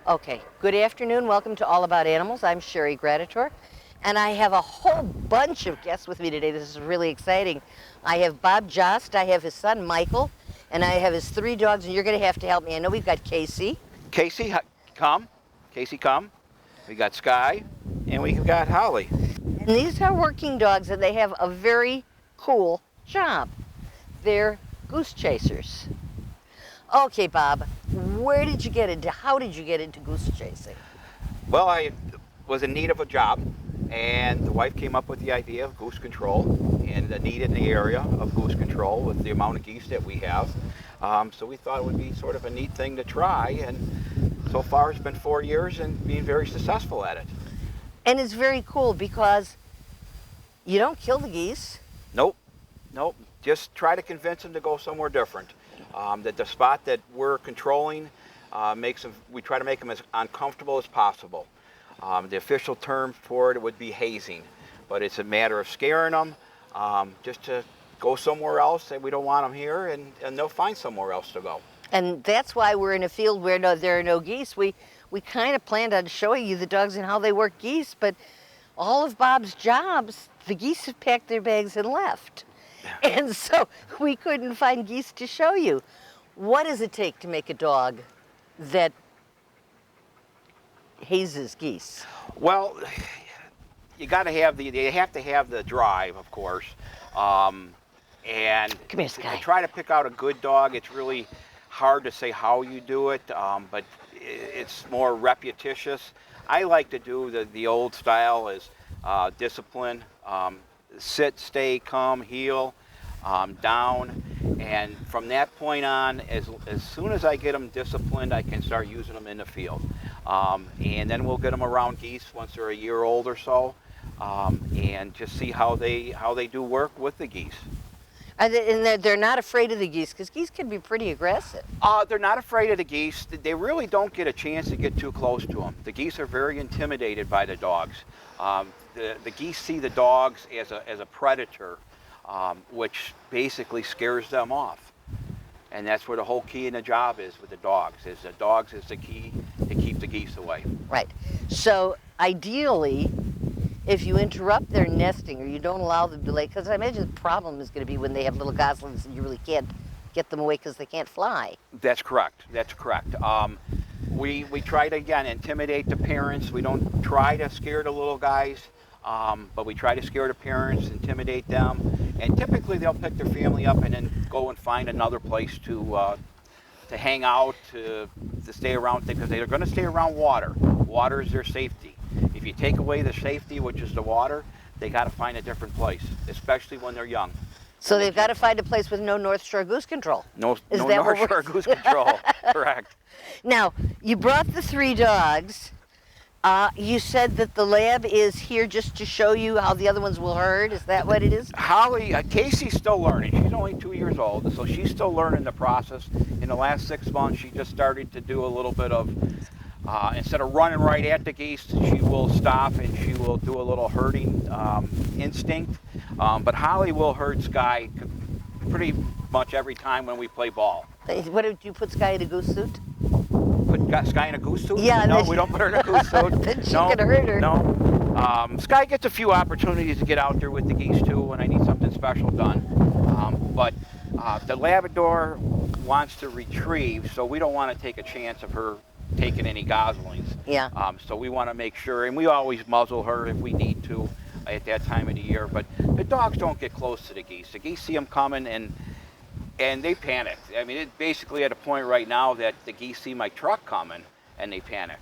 Okay, good afternoon. Welcome to All About Animals. I'm Sherry Gratitor, and I have a whole bunch of guests with me today. This is really exciting. I have Bob Jost, I have his son Michael, and I have his 3 dogs, and you're going to have to help me. I know we've got Casey. Casey, come. Casey, come. We got Sky, and we've got Holly. And these are working dogs, and they have a very cool job. They're goose chasers. Okay, Bob, where did you get into, how did you get into goose chasing? Well, I was in need of a job, and the wife came up with the idea of goose control and the need in the area of goose control with the amount of geese that we have. So we thought it would be sort of a neat thing to try, and so far it's been 4 years and being very successful at it. And it's very cool because you don't kill the geese. Nope, nope. Just try to convince them to go somewhere different. That the spot that we're controlling makes them, we try to make them as uncomfortable as possible. The official term for it would be hazing, but it's a matter of scaring them just to go somewhere else, say we don't want them here, and they'll find somewhere else to go. And that's why we're in a field where there are no geese. We kind of planned on showing you the dogs and how they work geese, but all of Bob's jobs, the geese have packed their bags and left. And so we couldn't find geese to show you. What does it take to make a dog that hazes geese? Well, you got to have you have to have the drive, of course. And Come here, Sky. to try to pick out a good dog, it's really hard to say how you do it, but it's more repetitious. I like to do the old style is discipline. Sit, stay, come, heel, down, and from that point on, as soon as I get them disciplined, I can start using them in the field. And then we'll get them around geese once they're a year old or so, and just see how they do work with the geese. And they're not afraid of the geese, because geese can be pretty aggressive. They're not afraid of the geese. They really don't get a chance to get too close to them. The geese are very intimidated by the dogs. The geese see the dogs as a predator, which basically scares them off. And that's where the whole key in the job is with the dogs is the key to keep the geese away. Right. So ideally, if you interrupt their nesting or you don't allow them to lay, because I imagine the problem is going to be when they have little goslings and you really can't get them away because they can't fly. That's correct. That's correct. We try to, again, intimidate the parents. We don't try to scare the little guys, but we try to scare the parents, intimidate them, and typically they'll pick their family up and then go and find another place to hang out, to stay around, because they're going to stay around water. Water is their safety. If you take away the safety, which is the water, they got to find a different place, especially when they're young. So they've got to find a place with no North Shore goose control. No North Shore goose control, correct. Now, you brought the 3 dogs. You said that the lab is here just to show you how the other ones will herd. Is that what it is? Holly, Casey's still learning. She's only 2 years old, so she's still learning the process. In the last 6 months, she just started to do a little bit of, instead of running right at the geese, she will stop and she will do a little herding instinct. But Holly will herd Sky pretty much every time when we play ball. What did you put Sky in a goose suit? Put Sky in a goose suit? Yeah. No, we don't put her in a goose suit. Then she can herd her. No. Sky gets a few opportunities to get out there with the geese too when I need something special done. But the Labrador wants to retrieve, so we don't want to take a chance of her taking any goslings. Yeah. So we want to make sure, and we always muzzle her if we need to at that time of the year. But the dogs don't get close to the geese. The geese see them coming and they panic. I mean, it's basically at a point right now that the geese see my truck coming and they panic,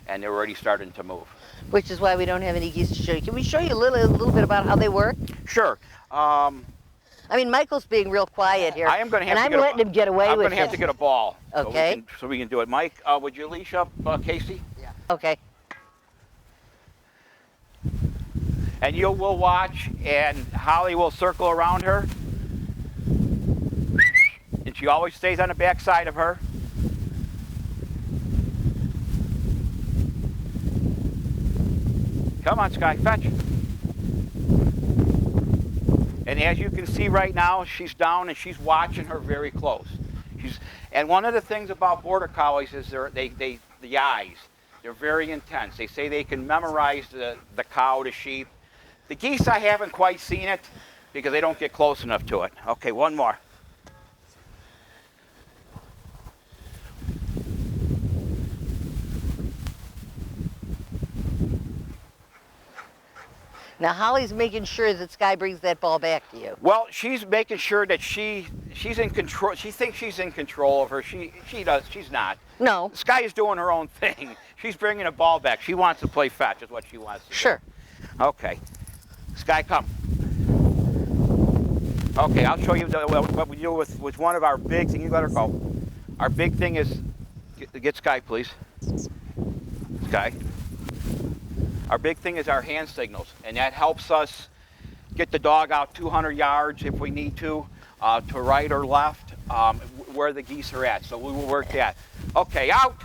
and they're already starting to move. Which is why we don't have any geese to show you. Can we show you a little bit about how they work? Sure. I mean, Michael's being real quiet here. I am going to have and to I'm letting him get away with it. I'm going to have to get a ball. Okay. So we can do it. Mike, would you leash up Casey? Yeah. Okay. And we'll watch, and Holly will circle around her. And she always stays on the back side of her. Come on, Sky, fetch. And as you can see right now, she's down and she's watching her very close. And one of the things about border collies is they the eyes. They're very intense. They say they can memorize the cow, the sheep. The geese, I haven't quite seen it because they don't get close enough to it. Okay, one more. Now Holly's making sure that Sky brings that ball back to you. Well, she's making sure that she's in control. She thinks she's in control of her. She does. She's not. No. Sky is doing her own thing. She's bringing a ball back. She wants to play fetch. Is what she wants to do. Sure. Okay. Sky, come. Okay, I'll show you what we do with one of our big things. You let her go. Our big thing is get Sky, please. Sky. Our big thing is our hand signals, and that helps us get the dog out 200 yards if we need to right or left, where the geese are at. So we will work that. Okay, out.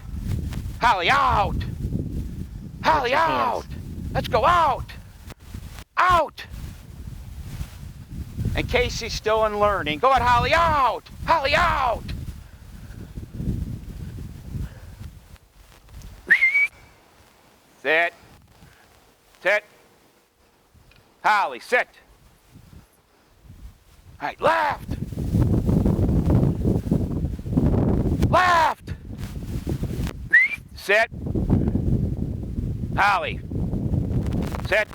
Holly, out. Holly, out. Let's go out. Out. And Casey's still in learning. Go ahead, Holly, out. Holly, out. Sit. Sit. Holly, sit. All right, left. Left. Sit. Holly. Sit.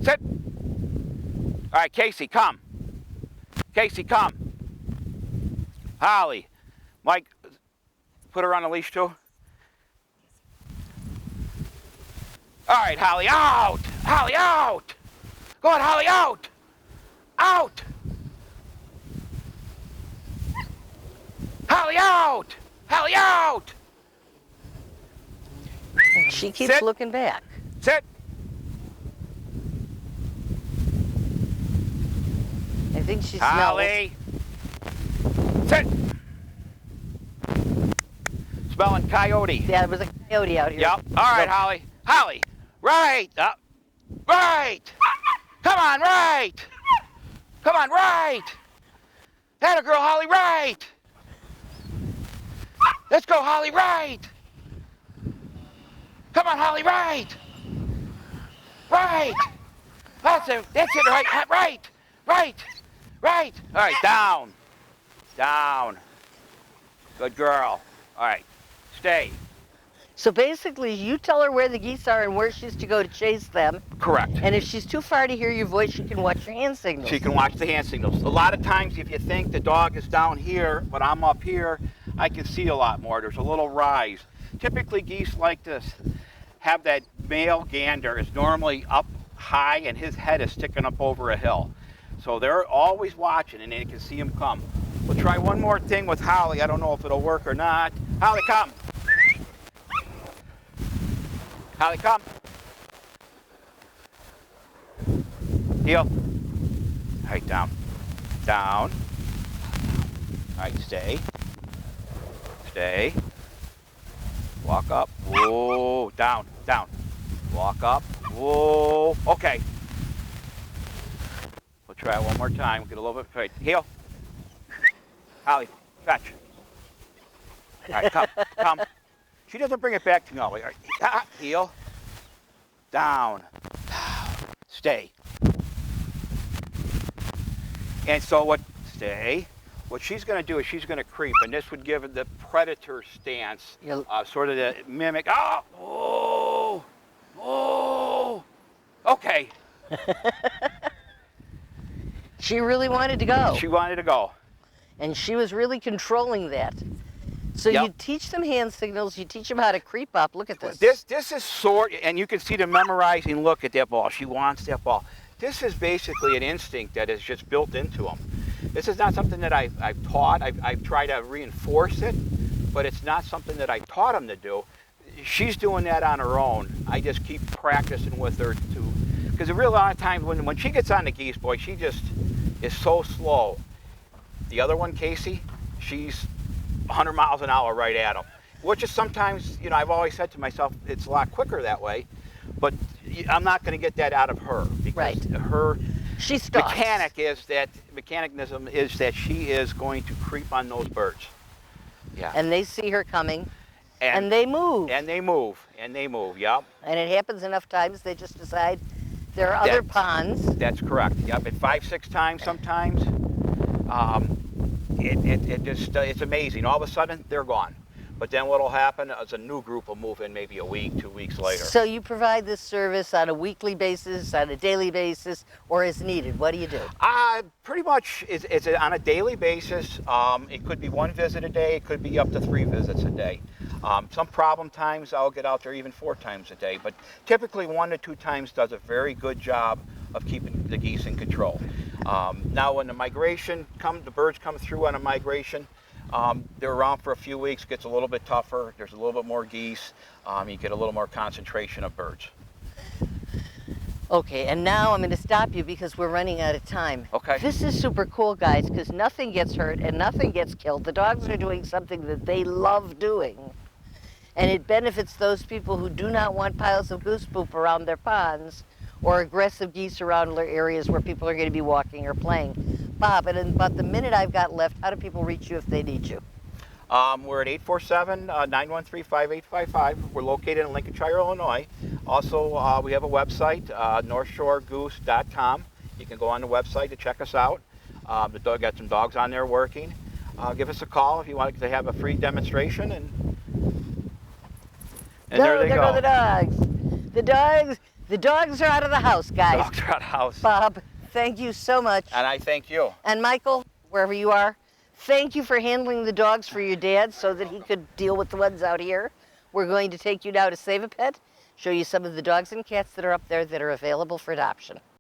Sit. All right, Casey, come. Casey, come. Holly. Mike, put her on the leash too. All right, Holly, out! Holly, out! Go on, Holly, out! Out! Holly, out! Holly, out! She keeps Sit. looking back. Sit! I think she smells. Holly! Sit! Smelling coyote. Yeah, there was a coyote out here. Yep. All right, Go. Holly. Holly! Right! Right! Come on, right! Come on, right! Atta girl, Holly, right! Let's go, Holly, right! Come on, Holly, right! Right! That's it, right, right! Right! Right! All right, down. Down. Good girl. All right, stay. So basically, you tell her where the geese are and where she's to go to chase them. Correct. And if she's too far to hear your voice, she can watch your hand signals. She can watch the hand signals. A lot of times, if you think the dog is down here, but I'm up here, I can see a lot more. There's a little rise. Typically, geese like this have that male gander is normally up high and his head is sticking up over a hill. So they're always watching and they can see him come. We'll try one more thing with Holly. I don't know if it'll work or not. Holly, come. Holly, come. Heel. All right, down. Down. All right, stay. Stay. Walk up. Whoa. Down. Down. Walk up. Whoa. Okay. We'll try it one more time. Get a little bit. Right. Heel. Holly, fetch. All right, come. Come. She doesn't bring it back to me all the way. All right. Heel. Down. Stay. And so stay. What she's going to do is she's going to creep, and this would give her the predator stance, sort of the mimic. Oh, okay. She really wanted to go. She wanted to go. And she was really controlling that. So Yep. you teach them hand signals, you teach them how to creep up. Look at this. This is and you can see the memorizing look at that ball. She wants that ball. This is basically an instinct that is just built into them. This is not something that I've taught. I've tried to reinforce it, but it's not something that I taught them to do. She's doing that on her own. I just keep practicing with her because a real lot of times when she gets on the geese, boy, she just is so slow. The other one, Casey, she's 100 miles an hour right at them, which is sometimes, I've always said to myself, it's a lot quicker that way, but I'm not going to get that out of her because her mechanism is that she is going to creep on those birds. Yeah. And they see her coming. And they move. And they move. And they move. Yep. And it happens enough times they just decide there are other ponds. That's correct. Yep. At 5, 6 times sometimes. It's amazing. All of a sudden they're gone. But then what'll happen is a new group will move in maybe a week, 2 weeks later. So you provide this service on a weekly basis, on a daily basis, or as needed? What do you do? Pretty much it's on a daily basis. It could be 1 visit a day. It could be up to 3 visits a day. Some problem times I'll get out there even 4 times a day, but typically 1 to 2 times does a very good job of keeping the geese in control. Now when the birds come through on a migration, they're around for a few weeks, gets a little bit tougher, there's a little bit more geese, you get a little more concentration of birds. Okay, and now I'm going to stop you because we're running out of time. Okay. This is super cool, guys, because nothing gets hurt and nothing gets killed. The dogs are doing something that they love doing, and it benefits those people who do not want piles of goose poop around their ponds or aggressive geese around their areas where people are going to be walking or playing. Bob, and in about the minute I've got left, how do people reach you if they need you? We're at 847-913-5855. We're located in Lincolnshire, Illinois. Also, we have a website, northshoregoose.com. You can go on the website to check us out. The dog got some dogs on there working. Give us a call if you want to have a free demonstration. And there they go. There go the dogs. The dogs are out of the house, guys. Dogs are out of the house. Bob, thank you so much. And I thank you. And Michael, wherever you are, thank you for handling the dogs for your dad so that he could deal with the ones out here. We're going to take you now to Save a Pet, show you some of the dogs and cats that are up there that are available for adoption.